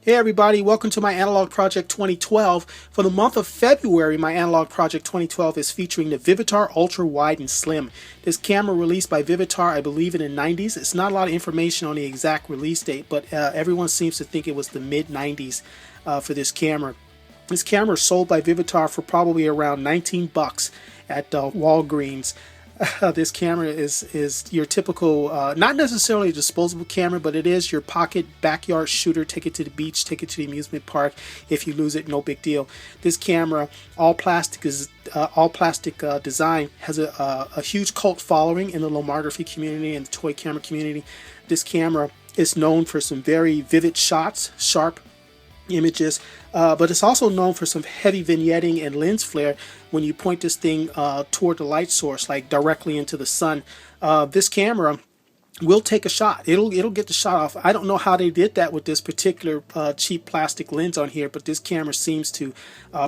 Hey everybody, welcome to my Analog Project 2012. For the month of February, my Analog Project 2012 is featuring the Vivitar Ultra Wide and Slim. This camera released by Vivitar, I believe in the 90s. It's not a lot of information on the exact release date, but everyone seems to think it was the mid-90s for this camera. This camera is sold by Vivitar for probably around 19 bucks at Walgreens. This camera is your typical, not necessarily a disposable camera, but it is your pocket backyard shooter. Take it to the beach, take it to the amusement park. If you lose it, no big deal. This camera, all plastic design, has a huge cult following in the Lomography community and the toy camera community. This camera is known for some very vivid shots, sharp images, but it's also known for some heavy vignetting and lens flare when you point this thing toward the light source, like directly into the sun. This camera will take a shot. It'll get the shot off. I don't know how they did that with this particular cheap plastic lens on here, but this camera seems to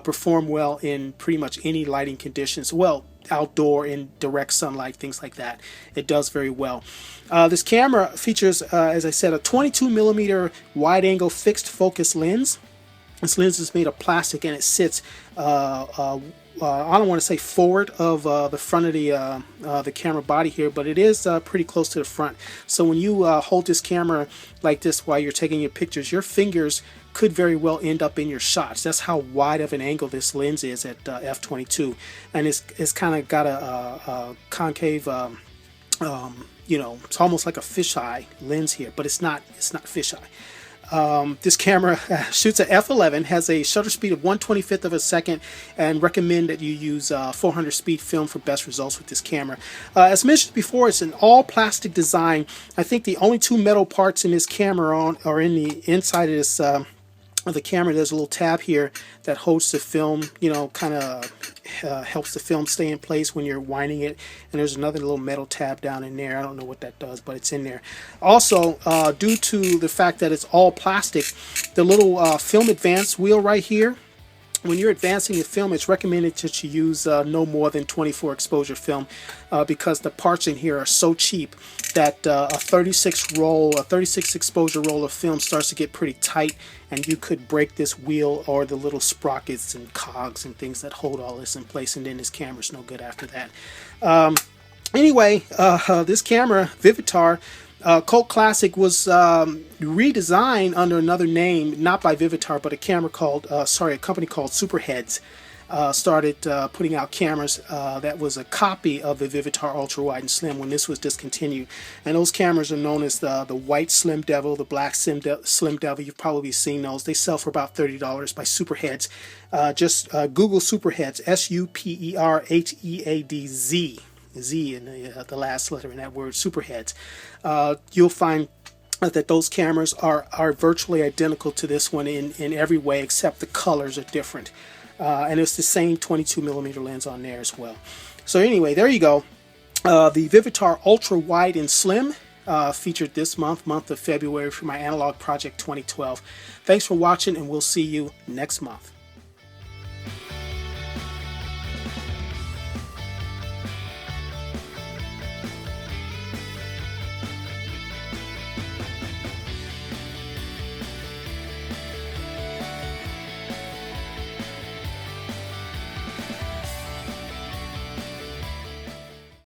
perform well in pretty much any lighting conditions. Well, outdoor, in direct sunlight, things like that. It does very well. This camera features, as I said, a 22mm wide-angle fixed focus lens. This lens is made of plastic and it sits I don't want to say forward of the front of the camera body here, but it is pretty close to the front. So when you hold this camera like this while you're taking your pictures, your fingers could very well end up in your shots. That's how wide of an angle this lens is at f/22, and it's kind of got a concave, you know, it's almost like a fisheye lens here, but it's not fisheye. This camera shoots at f/11, has a shutter speed of 1/25 of a second, and recommend that you use 400 speed film for best results with this camera. As mentioned before, it's an all plastic design. I think the only two metal parts in this camera are in the inside of this of the camera. There's a little tab here that holds the film, you know, kind of helps the film stay in place when you're winding it, and there's another little metal tab down in there. I don't know what that does, but it's in there. Also, due to the fact that it's all plastic, the little film advance wheel right here, when you're advancing your film, it's recommended that you use no more than 24 exposure film because the parts in here are so cheap that a 36 exposure roll of film starts to get pretty tight, and you could break this wheel or the little sprockets and cogs and things that hold all this in place, and then this camera's no good after that. Anyway, this camera, Vivitar, cult classic, was redesigned under another name, not by Vivitar, but a company called Superheads. Started putting out cameras that was a copy of the Vivitar Ultra Wide and Slim when this was discontinued, and those cameras are known as the white Slim Devil, the black Slim Devil. You've probably seen those. They sell for about $30 by Superheads. Just Google Superheads, SUPERHEADZ. Z in the last letter in that word, Superheads. You'll find that those cameras are virtually identical to this one in every way, except the colors are different. And it's the same 22mm lens on there as well. So anyway, there you go. The Vivitar Ultra Wide and Slim featured this month of February, for my Analog Project 2012. Thanks for watching, and we'll see you next month.